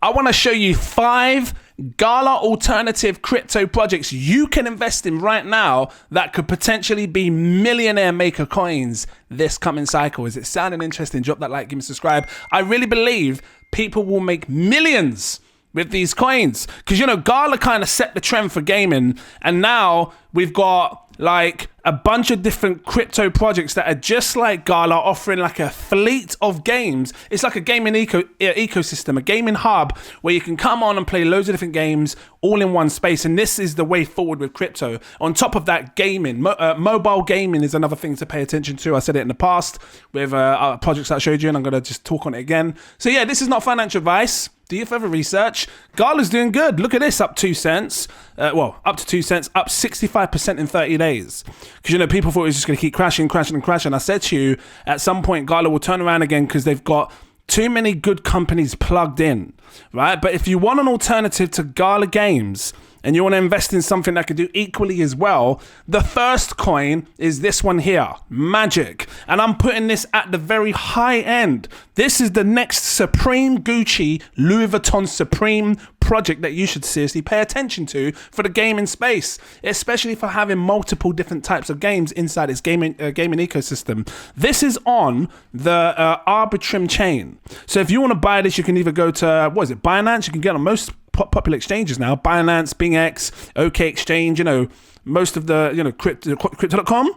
I want to show you 5 Gala alternative crypto projects you can invest in right now that could potentially be millionaire maker coins this coming cycle. Is it sounding interesting? Drop that like, give me a subscribe. I really believe people will make millions with these coins because, you know, Gala kind of set the trend for gaming, and now we've got like a bunch of different crypto projects that are just like Gala, offering like a fleet of games. It's like a gaming ecosystem, a gaming hub where you can come on and play loads of different games all in one space. And this is the way forward with crypto. On top of that, gaming, mobile gaming is another thing to pay attention to. I said it in the past with projects that I showed you, and I'm going to just talk on it again. So yeah, this is not financial advice. Do your further research. Gala's doing good. Look at this, up 2 cents. Up to 2 cents, up 65% in 30 days. Because, you know, people thought it was just going to keep crashing. I said to you, at some point, Gala will turn around again because they've got too many good companies plugged in, right? But if you want an alternative to Gala Games and you want to invest in something that could do equally as well, the first coin is this one here, Magic. And I'm putting this at the very high end. This is the next Supreme Gucci, Louis Vuitton Supreme project that you should seriously pay attention to for the gaming space, especially for having multiple different types of games inside its gaming ecosystem. This is on the Arbitrum chain. So if you want to buy this, you can either go to, Binance? You can get on most popular exchanges now, Binance, BingX, OK Exchange, you know, most of the, you know, crypto.com.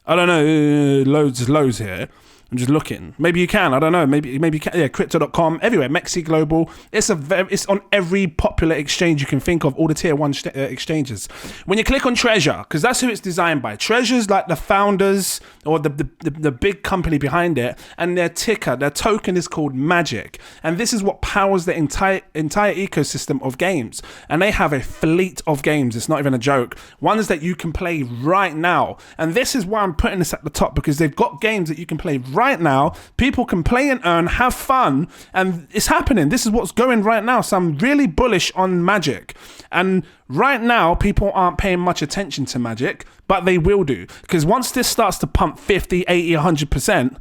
I don't know, loads here. I'm just looking. Maybe you can. I don't know. Maybe you can. Yeah, crypto.com, everywhere. Mexi Global. It's on every popular exchange you can think of, all the tier 1 exchanges. When you click on Treasure, because that's who it's designed by. Treasure's like the founders or the big company behind it, and their ticker, their token is called Magic. And this is what powers the entire ecosystem of games. And they have a fleet of games. It's not even a joke. Ones that you can play right now. And this is why I'm putting this at the top, because they've got games that you can play right now. People can play and earn, have fun, and it's happening. This is what's going right now. So I'm really bullish on Magic. And right now, people aren't paying much attention to Magic, but they will do. Because once this starts to pump 50, 80, 100%,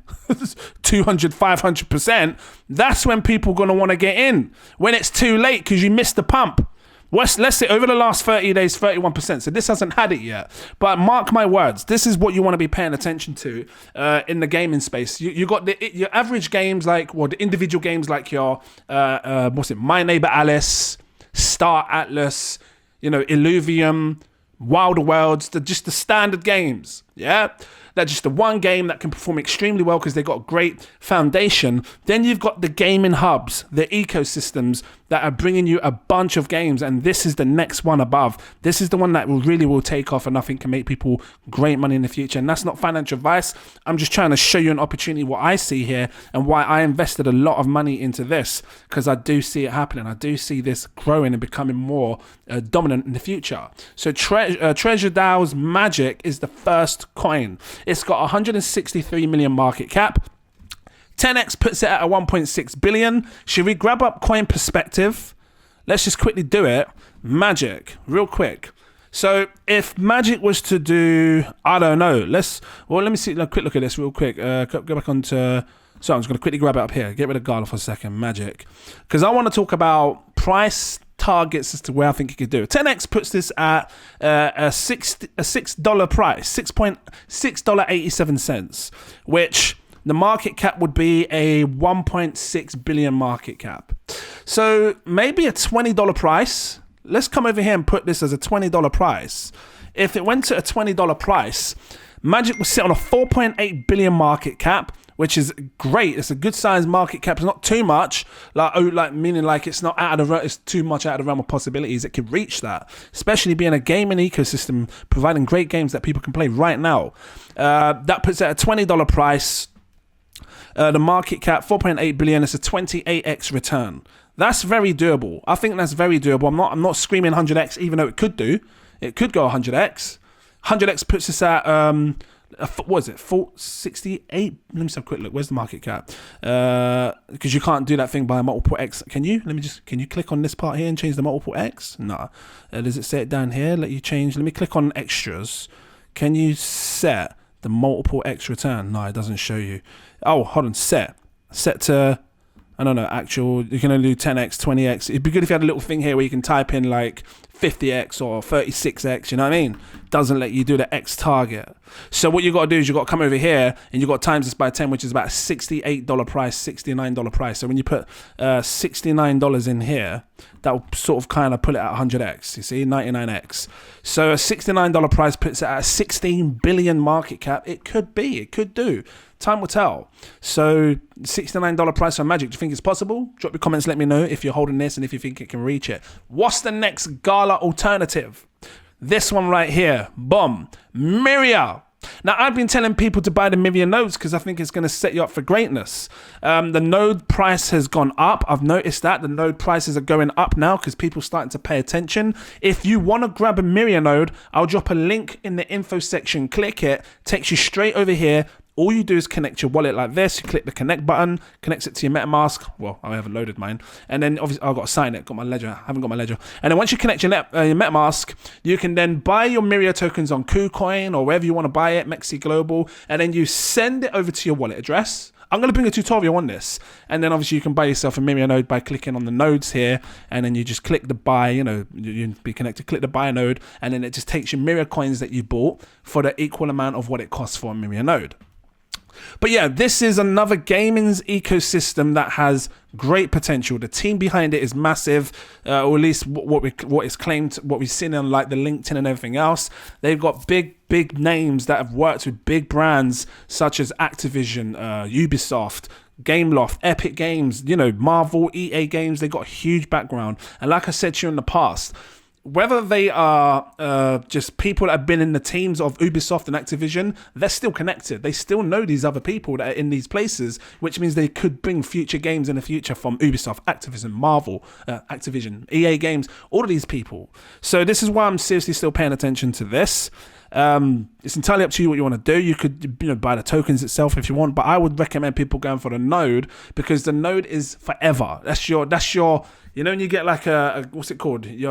200, 500%, that's when people are going to want to get in. When it's too late because you missed the pump. Let's say over the last 30 days, 31%. So this hasn't had it yet. But mark my words, this is what you want to be paying attention to in the gaming space. You got your average games like, the individual games like your, My Neighbor Alice, Star Atlas, you know, Illuvium, Wilder Worlds, just the standard games. Yeah. That's just the one game that can perform extremely well because they've got a great foundation. Then you've got the gaming hubs, the ecosystems that are bringing you a bunch of games. And this is the next one above. This is the one that really will take off and I think can make people great money in the future. And that's not financial advice. I'm just trying to show you an opportunity, what I see here and why I invested a lot of money into this, because I do see it happening. I do see this growing and becoming more dominant in the future. So Treasure DAO's Magic is the first coin. It's got 163 million market cap. 10x puts it at a 1.6 billion. Should we grab up coin perspective? Let's just quickly do it. Magic, real quick. So if Magic was to do, I don't know. Let me see a quick look at this real quick. Go back onto. So I'm just going to quickly grab it up here. Get rid of Gala for a second. Magic, because I want to talk about price targets as to where I think you could do it. 10x puts this at a $6 price, $6.87, which the market cap would be a 1.6 billion market cap. So maybe a $20 price. Let's come over here and put this as a $20 price. If it went to a $20 price, Magic would sit on a 4.8 billion market cap, which is great. It's a good sized market cap. It's not too much, meaning it's not out of the realm. It's too much out of the realm of possibilities. It could reach that, especially being a gaming ecosystem, providing great games that people can play right now. That puts it at a $20 price. The market cap 4.8 billion. It's a 28x return. That's very doable. I think that's very doable. I'm not screaming 100x, even though it could do. It could go 100x. 100x puts us at what is it? 468. Let me just have a quick look. Where's the market cap? Because you can't do that thing by multiple X. Can you? Can you click on this part here and change the multiple X? No. Does it say it down here? Let me click on extras. Can you set the multiple X return? No, it doesn't show you. Oh, hold on. Set to. I don't know, actual, you can only do 10x, 20x. It'd be good if you had a little thing here where you can type in like 50x or 36x, you know what I mean? Doesn't let you do the X target. So what you got to do is you got to come over here and you got to times this by 10, which is about $68 price, $69 price. So when you put $69 in here, that will sort of kind of pull it at 100x, you see, 99x. So a $69 price puts it at a 16 billion market cap. It could do. Time will tell. So $69 price on Magic. Do you think it's possible? Drop your comments. Let me know if you're holding this and if you think it can reach it. What's the next Gala alternative? This one right here. Boom. Mirria. Now, I've been telling people to buy the Mirria nodes because I think it's going to set you up for greatness. The node price has gone up. I've noticed that. The node prices are going up now because people are starting to pay attention. If you want to grab a Mirria node, I'll drop a link in the info section. Click it. Takes you straight over here. All you do is connect your wallet like this. You click the connect button, connects it to your MetaMask. Well, I haven't loaded mine. And then obviously I've got to sign it. Got my ledger. I haven't got my ledger. And then once you connect your MetaMask, you can then buy your Mirria tokens on KuCoin or wherever you want to buy it, Mexi Global. And then you send it over to your wallet address. I'm going to bring a tutorial on this. And then obviously you can buy yourself a Mirria node by clicking on the nodes here. And then you just click the buy, you be connected, click the buy node. And then it just takes your Mirria coins that you bought for the equal amount of what it costs for a Mirria node. But yeah, this is another gaming's ecosystem that has great potential. The team behind it is massive, or at least what is claimed, what we've seen on like the LinkedIn and everything else. They've got big names that have worked with big brands such as Activision, Ubisoft, Gameloft, Epic Games, Marvel, EA Games. They got a huge background. And like I said to you in the past, whether they are just people that have been in the teams of Ubisoft and Activision, they're still connected. They still know these other people that are in these places, which means they could bring future games in the future from Ubisoft, Activision, Marvel, Activision, EA Games, all of these people. So this is why I'm seriously still paying attention to this. It's entirely up to you what you want to do. You could buy the tokens itself if you want, but I would recommend people going for the node because the node is forever. That's your when you get like a what's it called? You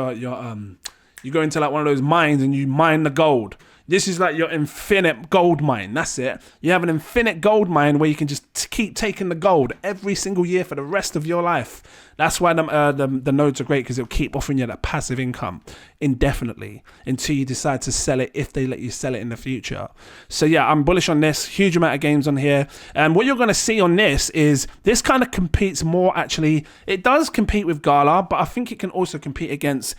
go into like one of those mines and you mine the gold. This is like your infinite gold mine. That's it. You have an infinite gold mine where you can just keep taking the gold every single year for the rest of your life. That's why the nodes are great, because it'll keep offering you that passive income indefinitely until you decide to sell it, if they let you sell it in the future. So yeah, I'm bullish on this. Huge amount of games on here. And what you're going to see on this is this kind of competes more, actually. It does compete with Gala, but I think it can also compete against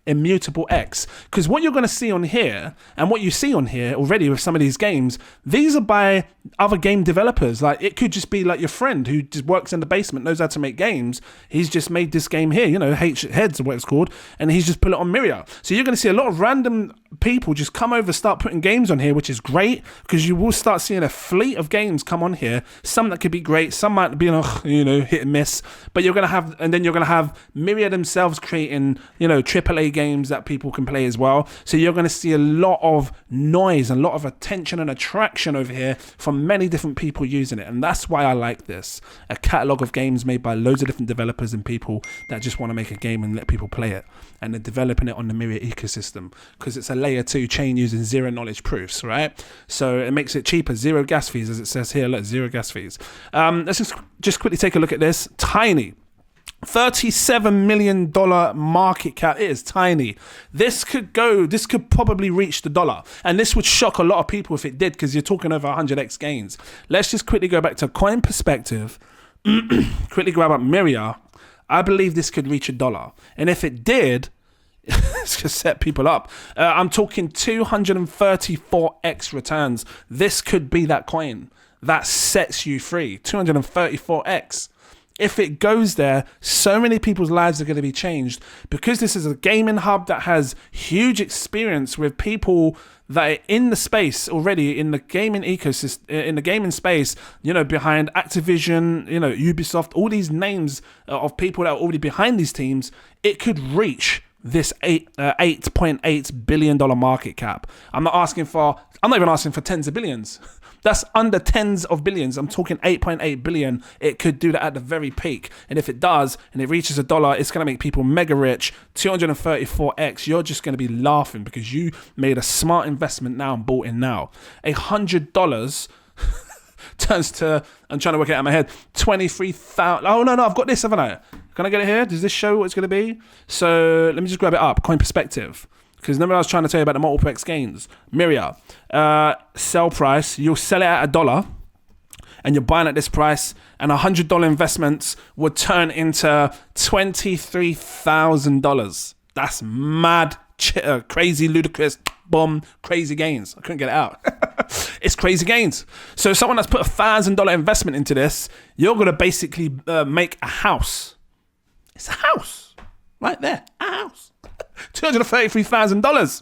Immutable X, because what you're going to see on here and what you see on here already with some of these games, these are by other game developers. Like, it could just be like your friend who just works in the basement, knows how to make games. He's just made this game here, Heads or what it's called, and he's just put it on Mirria. So you're going to see a lot of random people just come over, start putting games on here, which is great, because you will start seeing a fleet of games come on here. Some that could be great, some might be hit and miss, but you're going to have Mirria themselves creating AAA games that people can play as well. So you're going to see a lot of noise, a lot of attention and attraction over here from many different people using it, and that's why I like this. A catalog of games made by loads of different developers and people that just want to make a game and let people play it, and they're developing it on the Mirria ecosystem because it's a layer 2 chain using zero knowledge proofs, right? So it makes it cheaper, zero gas fees, as it says here. Look, zero gas fees. Let's just quickly take a look at this. Tiny $37 million market cap. It is tiny. This could probably reach the dollar, and this would shock a lot of people if it did, because you're talking over 100x gains. Let's just quickly go back to coin perspective. Quickly grab up Mirria. I believe this could reach $1, and if it did, it's going to set people up. I'm talking 234x returns. This could be that coin that sets you free. 234x. If it goes there, so many people's lives are going to be changed, because this is a gaming hub that has huge experience with people that are in the space already, in the gaming ecosystem, in the gaming space, behind Activision, Ubisoft, all these names of people that are already behind these teams. It could reach this $8.8 billion market cap. I'm not even asking for tens of billions. That's under tens of billions. I'm talking 8.8 billion. It could do that at the very peak. And if it does, and it reaches $1, it's going to make people mega rich. 234x. You're just going to be laughing because you made a smart investment now and bought in now. $100 turns to, I'm trying to work it out in my head, 23,000. Oh, no, I've got this, haven't I? Can I get it here? Does this show what it's going to be? So let me just grab it up, coin perspective. Because remember I was trying to tell you about the multiple X gains. Mirria, sell price, you'll sell it at $1 and you're buying at this price, and $100 investments would turn into $23,000. That's mad, crazy, ludicrous, boom, crazy gains. I couldn't get it out. It's crazy gains. So someone that's put $1,000 investment into this, you're going to basically make a house. It's a house right there, a house. $233,000.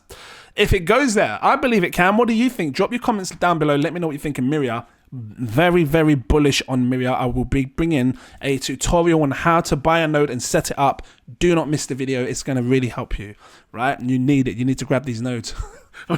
If it goes there, I believe it can. What do you think? Drop your comments down below. Let me know what you think of Mirria. Very, very bullish on Mirria. I will be bringing a tutorial on how to buy a node and set it up. Do not miss the video. It's going to really help you, right? You need it. You need to grab these nodes.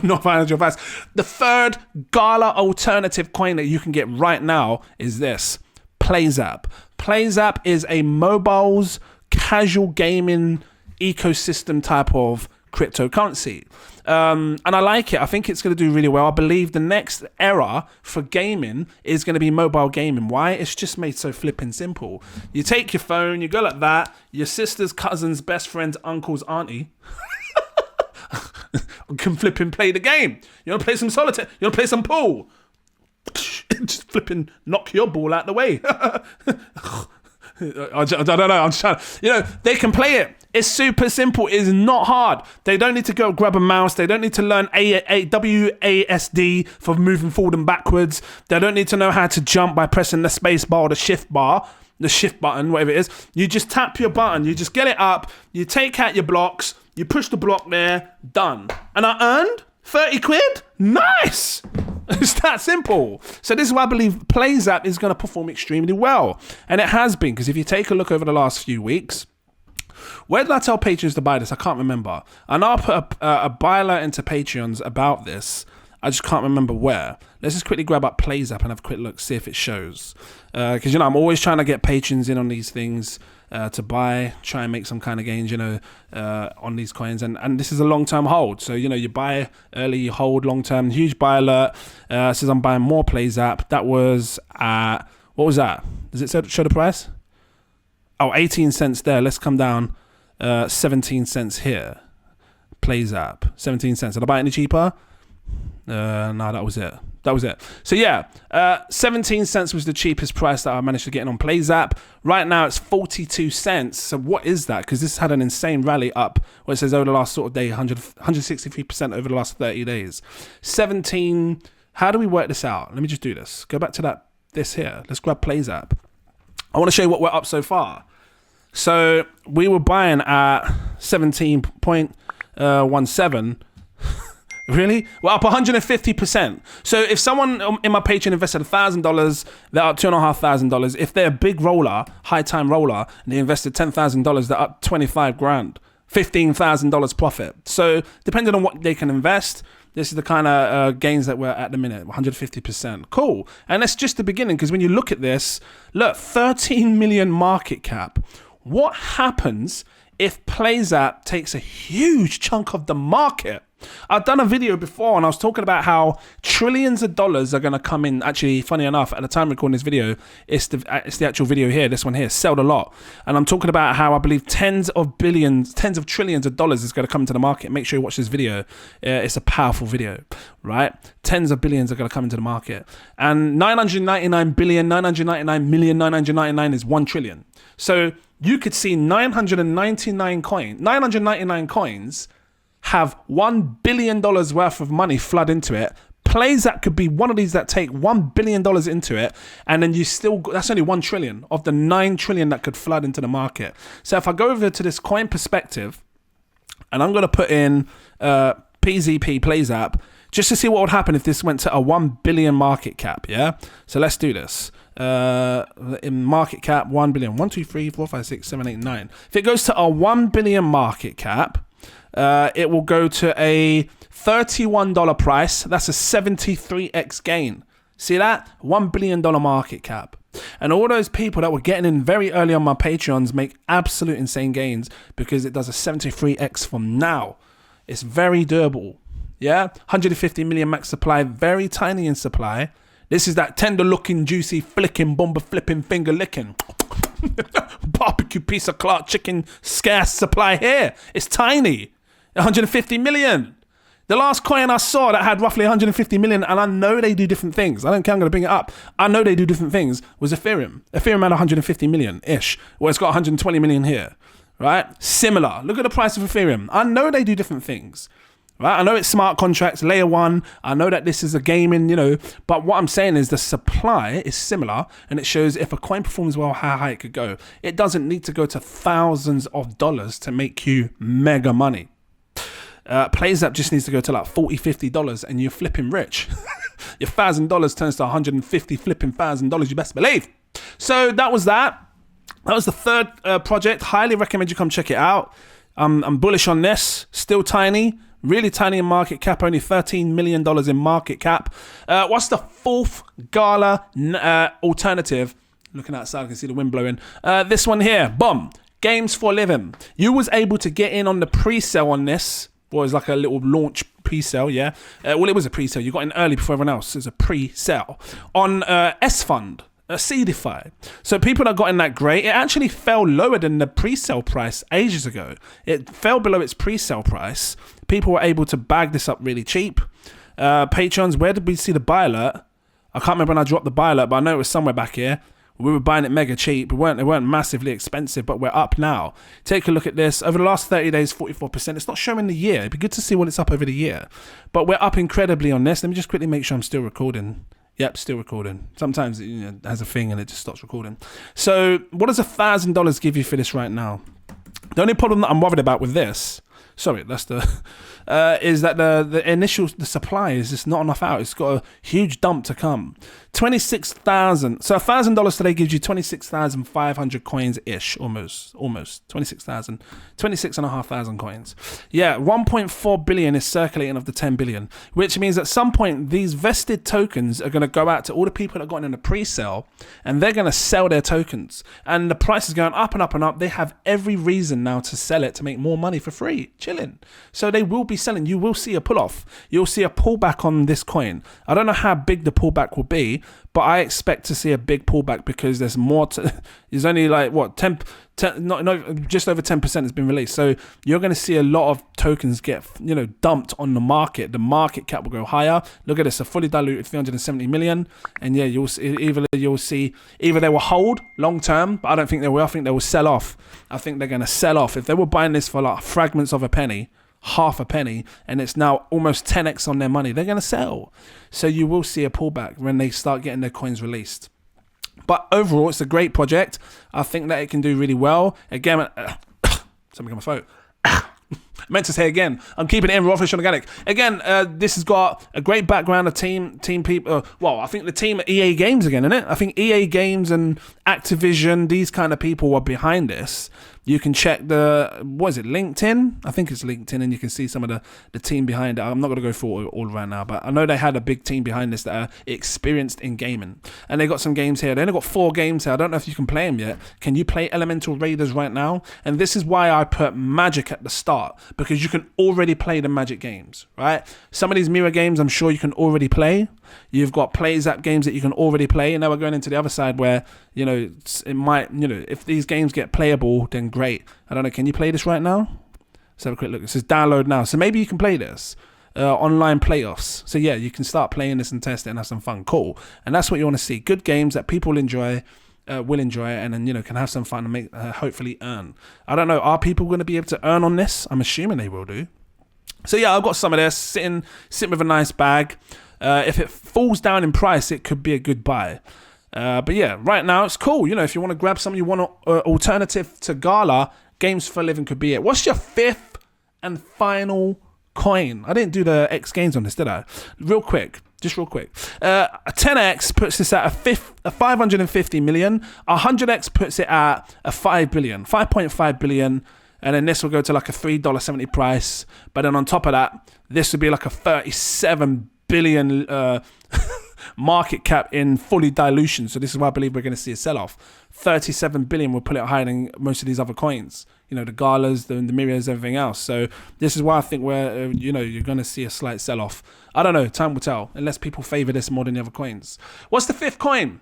Not financial advice. The third Gala alternative coin that you can get right now is this, PlayZap. PlayZap is a mobiles casual gaming ecosystem type of cryptocurrency. And I like it. I think it's going to do really well. I believe the next era for gaming is going to be mobile gaming. Why? It's just made so flipping simple. You take your phone, you go like that, your sister's cousin's best friend's uncle's auntie can flipping play the game. You want to play some solitaire? You want to play some pool? Just flipping knock your ball out the way. I don't know. I'm just trying. They can play it. It's super simple. It's not hard. They don't need to go grab a mouse. They don't need to learn WASD for moving forward and backwards. They don't need to know how to jump by pressing the space bar or the shift button, whatever it is. You just tap your button. You just get it up. You take out your blocks. You push the block there. Done. And I earned 30 quid. Nice. It's that simple. So this is why I believe PlayZap is going to perform extremely well. And it has been, because if you take a look over the last few weeks, where did I tell patrons to buy this? I can't remember. And I'll put a buy alert into Patreons about this. I just can't remember where. Let's just quickly grab up PlayZap and have a quick look, see if it shows. Because, I'm always trying to get patrons in on these things to buy, try and make some kind of gains, on these coins. And this is a long-term hold. So, you buy early, you hold long-term. Huge buy alert. Says I'm buying more PlayZap. That was at, what was that? Does it show the price? Oh, 18 cents there. Let's come down. 17 cents here. PlayZap. 17 cents. Did I buy it any cheaper? No, that was it. So yeah, 17 cents was the cheapest price that I managed to get in on PlayZap. Right now it's 42 cents. So what is that? Because this had an insane rally up, where it says over the last sort of day, 163% over the last 30 days. 17, how do we work this out? Let me just do this. Go back to this here. Let's grab PlayZap. I want to show you what we're up so far. So we were buying at 17.17. Really? We're up 150%. So if someone in my Patreon invested $1,000, they're up $2,500. If they're a big roller, high time roller, and they invested $10,000, they're up 25 grand, $15,000 profit. So depending on what they can invest, this is the kind of gains that we're at the minute, 150%. Cool. And that's just the beginning, because when you look at this, look, 13 million market cap. What happens if PlayZap takes a huge chunk of the market? I've done a video before and I was talking about how trillions of dollars are going to come in. Actually, funny enough, at the time recording this video, it's the actual video here, this one here, sold a lot. And I'm talking about how I believe tens of trillions of dollars is going to come into the market. Make sure you watch this video. It's a powerful video, right? Tens of billions are going to come into the market. And 999 is 1 trillion. So you could see 999 coins have $1 billion worth of money flood into it. PlayZap could be one of these that take $1 billion into it, and then that's only 1 trillion of the 9 trillion that could flood into the market. So if I go over to this coin perspective, and I'm going to put in PZP PlayZap, just to see what would happen if this went to a 1 billion market cap, yeah? So let's do this. In market cap, 1 billion. 1, 2, 3, 4, 5, 6, 7, 8, 9. If it goes to a 1 billion market cap, it will go to a $31 price. That's a 73x gain. See that? $1 billion market cap. And all those people that were getting in very early on my Patreons make absolute insane gains, because it does a 73x from now. It's very durable. Yeah? 150 million max supply, very tiny in supply. This is that tender looking, juicy, flicking, bomber flipping, finger licking. Barbecue piece of Clark chicken scarce supply here. It's tiny. 150 million. The last coin I saw that had roughly 150 million, and I know they do different things. I don't care, I'm going to bring it up. I know they do different things, was Ethereum. Ethereum had 150 million-ish. Well, it's got 120 million here, right? Similar. Look at the price of Ethereum. I know they do different things. Right? I know it's smart contracts, layer one. I know that this is a gaming, but what I'm saying is the supply is similar, and it shows if a coin performs well, how high it could go. It doesn't need to go to thousands of dollars to make you mega money. PlayZap just needs to go to like $40, $50 and you're flipping rich. Your $1,000 turns to 150 flipping $1,000, you best believe. So that was that. That was the third project. Highly recommend you come check it out. I'm bullish on this. Still tiny. Really tiny in market cap, only $13 million in market cap. What's the fourth Gala alternative? Looking outside, I can see the wind blowing. This one here, boom, games for living. You was able to get in on the pre-sale on this. Well, it was like a little launch pre-sale, yeah. Well, it was a pre-sale. You got in early before everyone else. It was a pre-sale on S-Fund. Seedify. So people that got in that great, it actually fell lower than the pre-sale price ages ago. It fell below its pre-sale price. People were able to bag this up really cheap. Patrons, where did we see the buy alert? I can't remember when I dropped the buy alert, but I know it was somewhere back here. We were buying it mega cheap. They weren't massively expensive, but we're up now. Take a look at this. Over the last 30 days, 44%. It's not showing the year. It'd be good to see what it's up over the year. But we're up incredibly on this. Let me just quickly make sure I'm still recording. Yep, still recording. Sometimes it has a thing and it just stops recording. So what does $1,000 give you for this right now? The only problem that I'm worried about with this, sorry, that's the, is that the supply is just not enough out. It's got a huge dump to come. 26,000. So $1,000 today gives you 26,500 coins-ish, almost 26,000, 26,500 coins. Yeah, 1.4 billion is circulating of the 10 billion, which means at some point these vested tokens are going to go out to all the people that got in the pre-sale, and they're going to sell their tokens, and the price is going up and up and up. They have every reason now to sell it to make more money for free, chilling. So they will be selling. You will see a pull-off. You'll see a pullback on this coin. I don't know how big the pullback will be, but I expect to see a big pullback because there's more. There's only like what 10 just over 10% has been released. So you're going to see a lot of tokens get dumped on the market. The market cap will go higher. Look at this, a fully diluted 370 million, and yeah, you'll see either they will hold long term, but I don't think they will. I think they will sell off. I think they're going to sell off. If they were buying this for like fragments of a penny, half a penny, and it's now almost 10x on their money, they're going to sell. So you will see a pullback when they start getting their coins released. But overall, it's a great project. I think that it can do really well. Again, something on my throat. I meant to say again, I'm keeping it in raw fish organic. Again, this has got a great background of team people. I think the team at EA Games again, isn't it? I think EA Games and Activision, these kind of people were behind this. You can check LinkedIn? I think it's LinkedIn, and you can see some of the team behind it. I'm not going to go through it all right now, but I know they had a big team behind this that are experienced in gaming. And they got some games here. They only got 4 games here. I don't know if you can play them yet. Can you play Elemental Raiders right now? And this is why I put Magic at the start, because you can already play the Magic games, right? Some of these Mirria games, I'm sure you can already play. You've got PlayZap games that you can already play, and now we're going into the other side where it might if these games get playable, then great. I don't know, can you play this right now? Let's have a quick look. It says download now, so maybe you can play this online playoffs. So yeah, you can start playing this and test it and have some fun. Cool. And that's what you want to see, good games that people will enjoy, and then can have some fun and make hopefully earn. I don't know, are people going to be able to earn on this? I'm assuming they will do. So yeah, I've got some of this sitting with a nice bag. If it falls down in price, it could be a good buy. But yeah, right now it's cool. If you want to grab something, you want an alternative to Gala, Games for Living could be it. What's your fifth and final coin? I didn't do the X gains on this, did I? Real quick. A 10x puts this at a 550 million. 100x puts it at a 5 billion, 5.5 billion. And then this will go to like a $3.70 price. But then on top of that, this would be like a 37 billion market cap in fully dilution. So this is why I believe we're going to see a sell-off. 37 billion will put it higher than most of these other coins. You know, the Galas, the Mirrias, everything else. So this is why I think we're, you're going to see a slight sell-off. I don't know. Time will tell, unless people favor this more than the other coins. What's the fifth coin?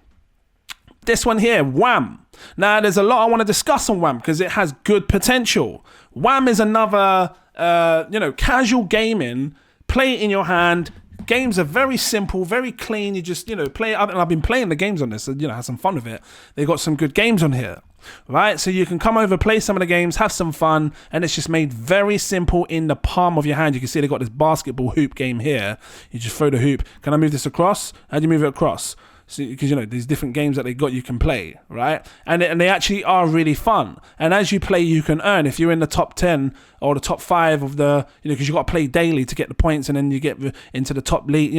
This one here, Wham. Now, there's a lot I want to discuss on Wham because it has good potential. Wham is another, casual gaming. Play it in your hand. Games are very simple, very clean. You just, play it. And I've been playing the games on this, so, have some fun with it. They got some good games on here, right? So you can come over, play some of the games, have some fun, and it's just made very simple in the palm of your hand. You can see they got this basketball hoop game here. You just throw the hoop. Can I move this across? How do you move it across? So, because these different games that they got you can play, right? And they actually are really fun. And as you play, you can earn. If you're in the top 10 or the top 5 of the, because you got to play daily to get the points, and then you get into the top league,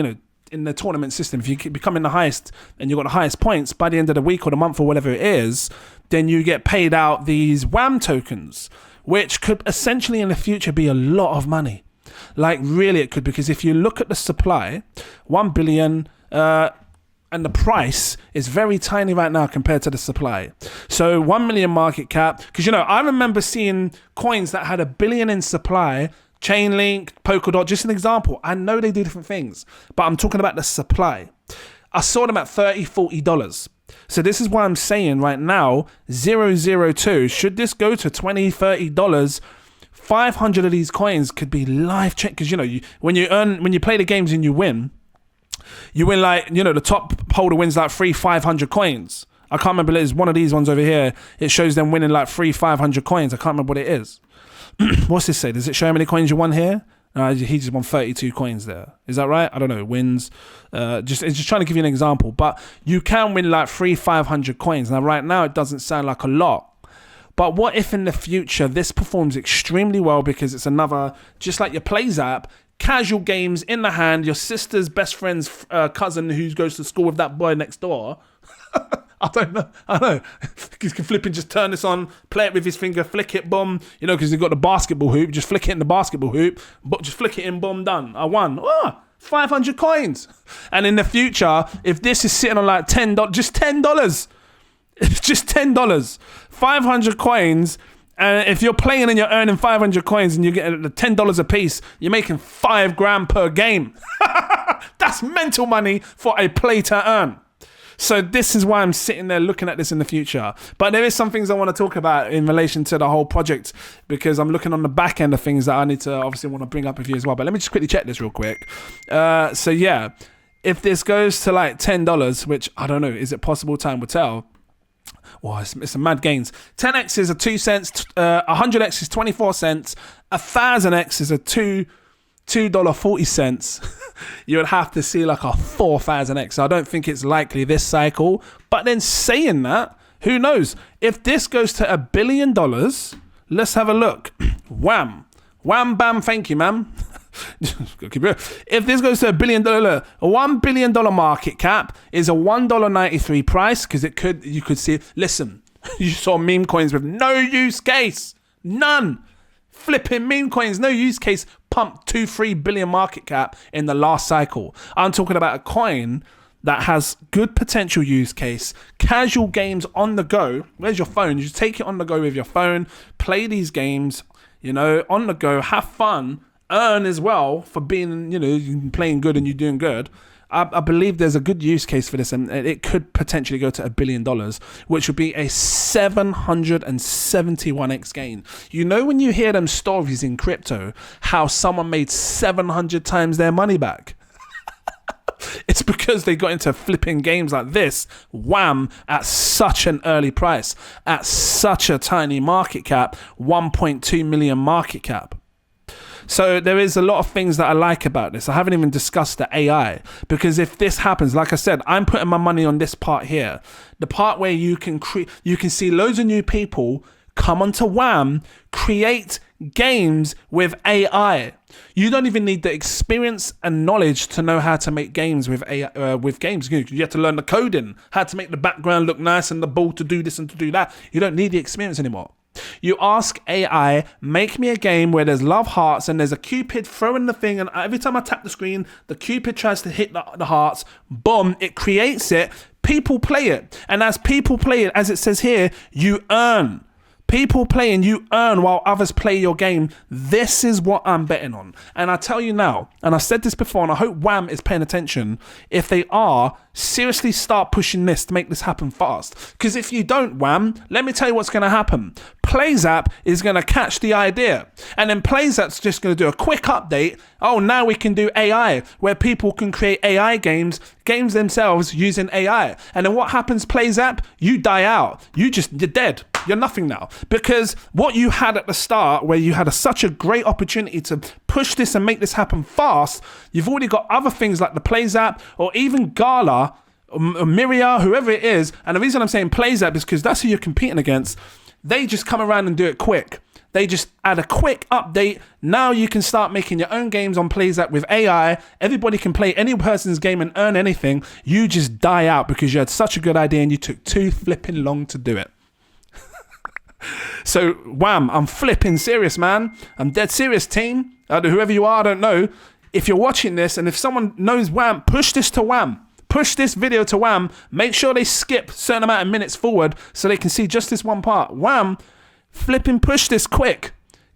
in the tournament system. If you keep becoming the highest and you got the highest points by the end of the week or the month or whatever it is, then you get paid out these Wham tokens, which could essentially in the future be a lot of money. Like really it could, because if you look at the supply, 1 billion, and the price is very tiny right now compared to the supply. So 1 million market cap, because I remember seeing coins that had 1 billion in supply, Chainlink, Polkadot, just an example. I know they do different things, but I'm talking about the supply. I saw them at $30, $40. So this is why I'm saying right now, 002, should this go to $20, $30, 500 of these coins could be life check. Because when you play the games and you win like, the top holder wins like 500 coins. I can't remember, there's one of these ones over here. It shows them winning like 500 coins. I can't remember what it is. What's this say? Does it show how many coins you won here? He just won 32 coins there. Is that right? I don't know. Wins. It's just trying to give you an example. But you can win like 500 coins. Now, right now, it doesn't sound like a lot. But what if in the future this performs extremely well, because it's another, just like your Plays app, casual games in the hand, your sister's best friend's cousin who goes to school with that boy next door. I don't know. He can flip and just turn this on, play it with his finger, flick it, boom. Because he's got the basketball hoop, just flick it in the basketball hoop, but just flick it in, boom, done. I won. 500 coins. And in the future, if this is sitting on like $10, just $10, just $10, 500 coins. And if you're playing and you're earning 500 coins and you're getting the $10 a piece, you're making $5,000 per game. That's mental money for a play to earn. So this is why I'm sitting there looking at this in the future. But there is some things I want to talk about in relation to the whole project, because I'm looking on the back end of things that I need to obviously want to bring up with you as well. But let me just quickly check this real quick. So yeah, if this goes to like $10, which I don't know, is it possible? Time will tell. Well, it's some mad gains. 10x is a 2 cents, 100x is 24 cents, 1000x is a $2.40. You would have to see like a 4000x. I don't think it's likely this cycle. But then saying that, who knows? If this goes to $1 billion, let's have a look. Wham. Wham, bam, thank you, ma'am. If this goes to $1 billion, a $1 billion market cap is a $1.93 price, because you could see, listen, you saw meme coins with no use case, none. Flipping meme coins, no use case, pumped 2-3 billion market cap in the last cycle. I'm talking about a coin that has good potential use case, casual games on the go. Where's your phone? You just take it on the go with your phone, play these games, on the go, have fun, earn as well for being, playing good and you're doing good. I believe there's a good use case for this, and it could potentially go to $1 billion, which would be a 771x gain. When you hear them stories in crypto, how someone made 700 times their money back. It's because they got into flipping games like this, Wham, at such an early price, at such a tiny market cap, 1.2 million market cap. So there is a lot of things that I like about this. I haven't even discussed the AI, because if this happens, like I said, I'm putting my money on this part here, the part where you can see loads of new people come onto Wham, create games with AI. You don't even need the experience and knowledge to know how to make games with AI, with games. You have to learn the coding, how to make the background look nice and the ball to do this and to do that. You don't need the experience anymore. You ask AI, make me a game where there's love hearts and there's a Cupid throwing the thing, and every time I tap the screen, the Cupid tries to hit the hearts. Boom, it creates it. People play it. And as people play it, as it says here, you earn. People play and you earn while others play your game. This is what I'm betting on. And I tell you now, and I've said this before, and I hope Wham is paying attention. If they are, seriously start pushing this to make this happen fast. Because if you don't, Wham, let me tell you what's going to happen. PlayZap is going to catch the idea. And then PlayZap's just going to do a quick update. Oh, now we can do AI, where people can create AI games themselves using AI. And then what happens, PlayZap? You die out. You're dead. You're nothing now. Because what you had at the start, where you had such a great opportunity to push this and make this happen fast, you've already got other things like the PlayZap or even Gala or Mirria, whoever it is. And the reason I'm saying PlayZap is because that's who you're competing against. They just come around and do it quick. They just add a quick update. Now you can start making your own games on PlayZap with AI. Everybody can play any person's game and earn anything. You just die out because you had such a good idea and you took too flipping long to do it. So, Wham, I'm flipping serious, man. I'm dead serious, team. Whoever you are, I don't know. If you're watching this and if someone knows Wham, push this to Wham. Push this video to Wham. Make sure they skip a certain amount of minutes forward so they can see just this one part. Wham, flipping push this quick.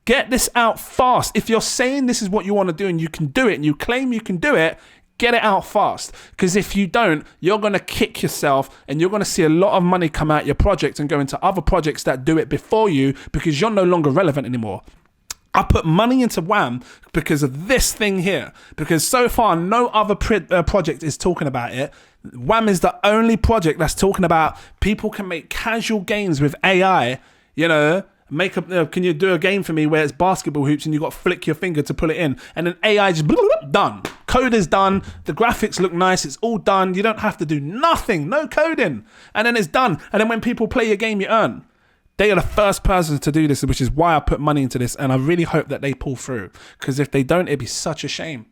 Get this out fast. If you're saying this is what you want to do and you can do it and you claim you can do it, get it out fast. Because if you don't, you're going to kick yourself and you're going to see a lot of money come out your project and go into other projects that do it before you because you're no longer relevant anymore. I put money into Wham because of this thing here. Because so far, no other project is talking about it. Wham is the only project that's talking about people can make casual games with AI, you know, can you do a game for me where it's basketball hoops and you got to flick your finger to pull it in and then AI just done. Code is done. The graphics look nice. It's all done. You don't have to do nothing. No coding. And then it's done. And then when people play your game, you earn. They are the first person to do this, which is why I put money into this. And I really hope that they pull through because if they don't, it'd be such a shame.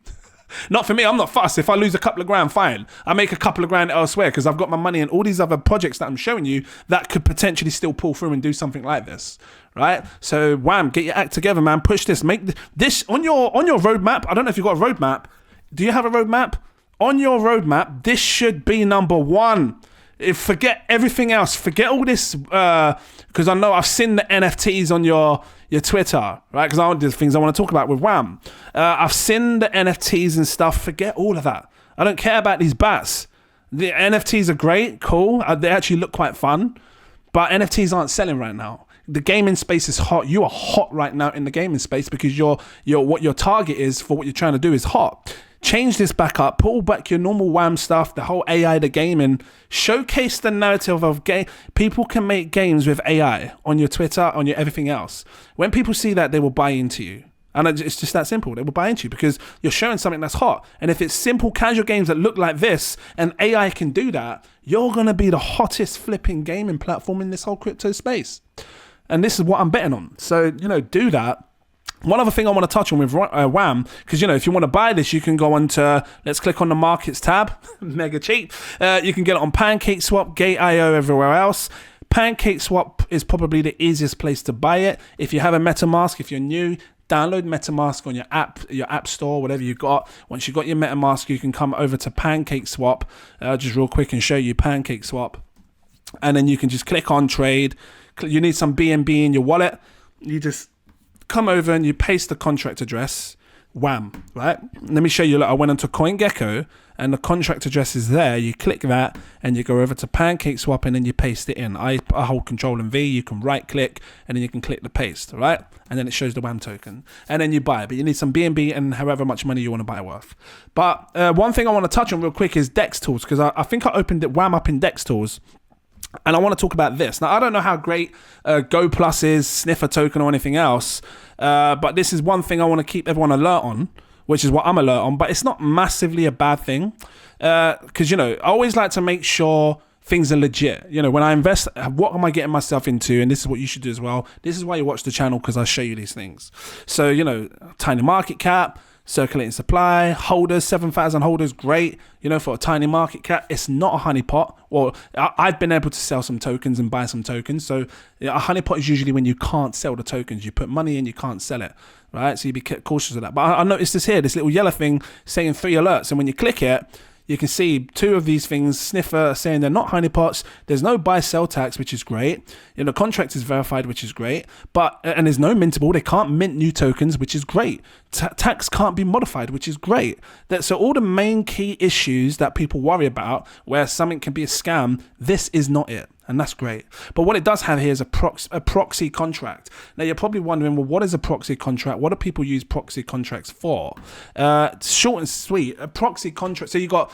Not for me. I'm not fussed. If I lose a couple of grand, fine. I make a couple of grand elsewhere because I've got my money in all these other projects that I'm showing you that could potentially still pull through and do something like this. Right? So Wham, get your act together, man. Push this. Make this on your roadmap. I don't know if you've got a roadmap. Do you have a roadmap? On your roadmap, this should be number one. Forget everything else. Forget all this because I know I've seen the NFTs on your Twitter, right? Because there's things I want to talk about with Wham. I've seen the NFTs and stuff. Forget all of that. I don't care about these bats. The NFTs are great, cool. They actually look quite fun, but NFTs aren't selling right now. The gaming space is hot. You are hot right now in the gaming space because what your target is for what you're trying to do is hot. Change this back up, pull back your normal Wham stuff, the whole AI, the gaming, showcase the narrative of game. People can make games with AI on your Twitter, on your everything else. When people see that, they will buy into you. And it's just that simple. They will buy into you because you're showing something that's hot. And if it's simple, casual games that look like this and AI can do that, you're going to be the hottest flipping gaming platform in this whole crypto space. And this is what I'm betting on. So, do that. One other thing I want to touch on with Wham, because, if you want to buy this, you can go on to, let's click on the markets tab, mega cheap. You can get it on PancakeSwap, Gate.io, everywhere else. PancakeSwap is probably the easiest place to buy it. If you have a MetaMask, if you're new, download MetaMask on your app store, whatever you got. Once you've got your MetaMask, you can come over to PancakeSwap, just real quick and show you PancakeSwap. And then you can just click on trade. You need some BNB in your wallet. You just come over and you paste the contract address, Wham, right? Let me show you. Look, I went onto CoinGecko and the contract address is there. You click that and you go over to PancakeSwap and then you paste it in. I hold Control and V. You can right click and then you can click the paste, right? And then it shows the Wham token and then you buy it. But you need some BNB and however much money you want to buy it worth. But one thing I want to touch on real quick is DEX tools because I think I opened it Wham up in DEX tools. And I want to talk about this. Now, I don't know how great Go Plus is, Sniffer token or anything else, but this is one thing I want to keep everyone alert on, which is what I'm alert on, but it's not massively a bad thing because, I always like to make sure things are legit. When I invest, what am I getting myself into? And this is what you should do as well. This is why you watch the channel because I show you these things. So, tiny market cap, circulating supply, holders, 7,000 holders, great. You know, for a tiny market cap, it's not a honeypot. Well, I've been able to sell some tokens and buy some tokens. So a honeypot is usually when you can't sell the tokens. You put money in, you can't sell it, right? So you be cautious of that. But I noticed this here, this little yellow thing saying 3 alerts. And when you click it, you can see 2 of these things, sniffer saying they're not honeypots. There's no buy sell tax, which is great. You know, the contract is verified, which is great. And there's no mintable. They can't mint new tokens, which is great. Tax can't be modified, which is great. So all the main key issues that people worry about, where something can be a scam, this is not it. And that's great. But what it does have here is a proxy contract. Now, you're probably wondering, well, what is a proxy contract? What do people use proxy contracts for? Short and sweet, a proxy contract. So you got,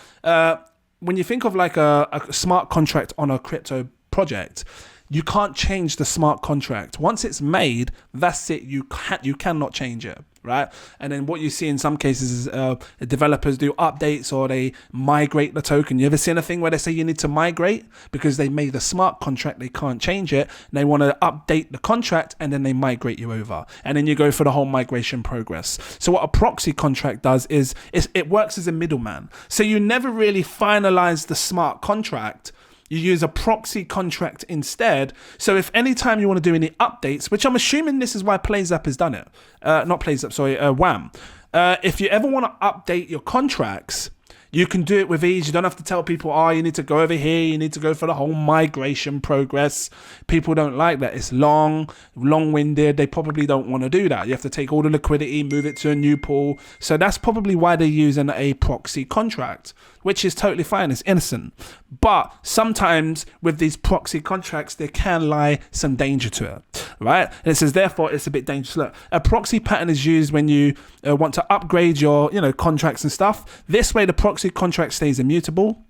when you think of like a smart contract on a crypto project, you can't change the smart contract. Once it's made, that's it. You cannot change it, right? And then what you see in some cases is developers do updates or they migrate the token. You ever seen a thing where they say you need to migrate because they made the smart contract, they can't change it, and they want to update the contract, and then they migrate you over, and then you go for the whole migration progress. So what a proxy contract does is it works as a middleman. So you never really finalize the smart contract. You use a proxy contract instead. So if anytime you want to do any updates, which I'm assuming this is why PlayZap has done it. Not PlayZap, sorry, Wham. If you ever want to update your contracts, you can do it with ease. You don't have to tell people, oh, you need to go over here. You need to go for the whole migration progress. People don't like that. It's long-winded. They probably don't want to do that. You have to take all the liquidity, move it to a new pool. So that's probably why they're using a proxy contract, which is totally fine. It's innocent. But sometimes with these proxy contracts, there can lie some danger to it, right? And it says, therefore, it's a bit dangerous. Look, a proxy pattern is used when you want to upgrade your, contracts and stuff. This way, the proxy contract stays immutable,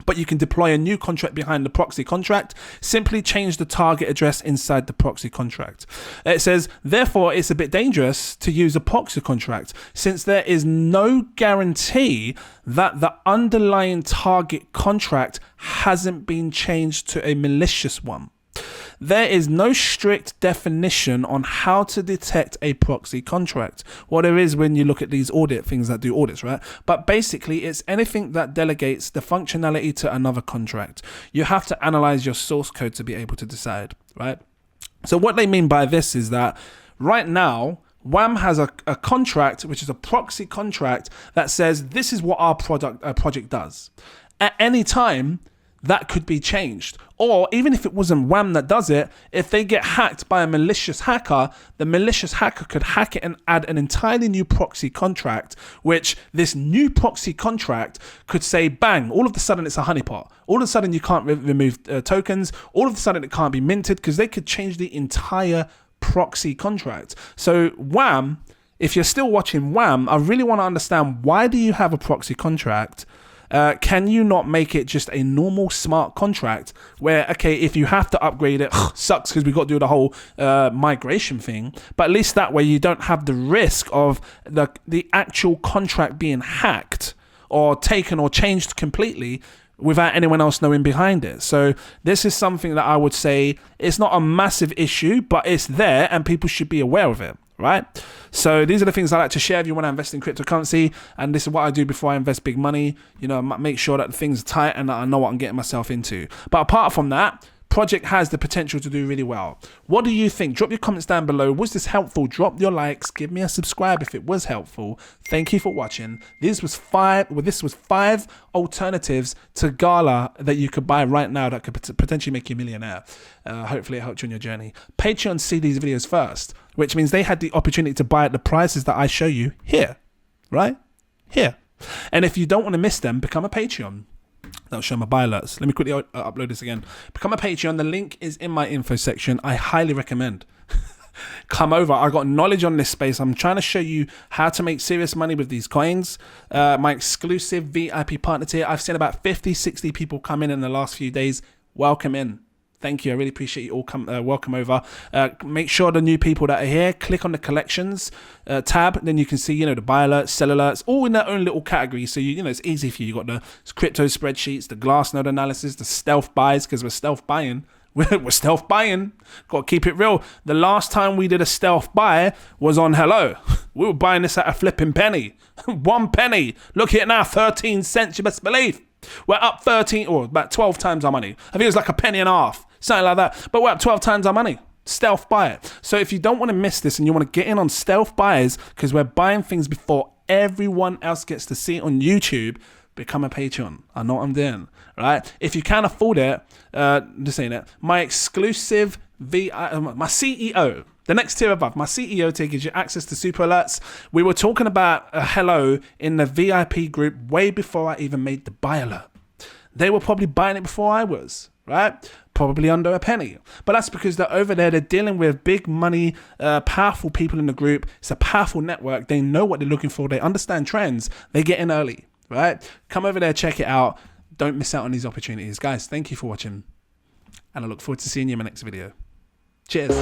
but you can deploy a new contract behind the proxy contract. Simply change the target address inside the proxy contract. It says, therefore, it's a bit dangerous to use a proxy contract since there is no guarantee that the underlying target contract hasn't been changed to a malicious one. There is no strict definition on how to detect a proxy contract. Well, there is when you look at these audit things that do audits, right? But basically, it's anything that delegates the functionality to another contract. You have to analyze your source code to be able to decide, right? So what they mean by this is that right now, Wham has a contract, which is a proxy contract that says this is what our project does. At any time, that could be changed. Or even if it wasn't Wham that does it, if they get hacked by a malicious hacker, the malicious hacker could hack it and add an entirely new proxy contract, which this new proxy contract could say, bang, all of a sudden it's a honeypot. All of a sudden you can't remove tokens. All of a sudden it can't be minted because they could change the entire proxy contract. So Wham, if you're still watching Wham, I really want to understand, why do you have a proxy contract? Can you not make it just a normal smart contract where, okay, if you have to upgrade it, sucks because we've got to do the whole migration thing, but at least that way you don't have the risk of the actual contract being hacked or taken or changed completely without anyone else knowing behind it. So this is something that I would say it's not a massive issue, but it's there and people should be aware of it. Right? So these are the things I like to share with you when I invest in cryptocurrency, and this is what I do before I invest big money. Make sure that the things are tight and that I know what I'm getting myself into. But apart from that, project has the potential to do really well. What do you think? Drop your comments down below. Was this helpful? Drop your likes. Give me a subscribe if it was helpful. Thank you for watching. This was five alternatives to Gala that you could buy right now that could potentially make you a millionaire. Hopefully it helped you on your journey. Patreon see these videos first, which means they had the opportunity to buy at the prices that I show you here, right? Here. And if you don't want to miss them, become a Patreon. That'll show my buy alerts. Let me quickly upload this again. Become a Patreon. The link is in my info section. I highly recommend. Come over. I got knowledge on this space. I'm trying to show you how to make serious money with these coins. My exclusive VIP partner tier. I've seen about 50, 60 people come in the last few days. Welcome in. Thank you. I really appreciate you all welcome over. Make sure the new people that are here, click on the collections tab. Then you can see, the buy alerts, sell alerts, all in their own little category. So, it's easy for you. You got the crypto spreadsheets, the glass node analysis, the stealth buys, because we're stealth buying. We're stealth buying. Got to keep it real. The last time we did a stealth buy was on Hello. We were buying this at a flipping penny. 1 penny. Look at it now, 13 cents, you best believe. We're up 13, or about 12 times our money. I think it was like a penny and a half, something like that. But we're up 12 times our money. Stealth buy it. So if you don't want to miss this and you want to get in on stealth buys, because we're buying things before everyone else gets to see it on YouTube, become a Patreon. I know what I'm doing, right? If you can afford it, just saying it, my exclusive my CEO, the next tier above, my CEO tier gives you access to super alerts. We were talking about Hello in the VIP group way before I even made the buy alert. They were probably buying it before I was, right? Probably under a penny. But that's because they're over there, they're dealing with big money, powerful people in the group. It's a powerful network. They know what they're looking for. They understand trends. They get in early. Right? Come over there, check it out. Don't miss out on these opportunities. Guys, thank you for watching. And I look forward to seeing you in my next video. Cheers.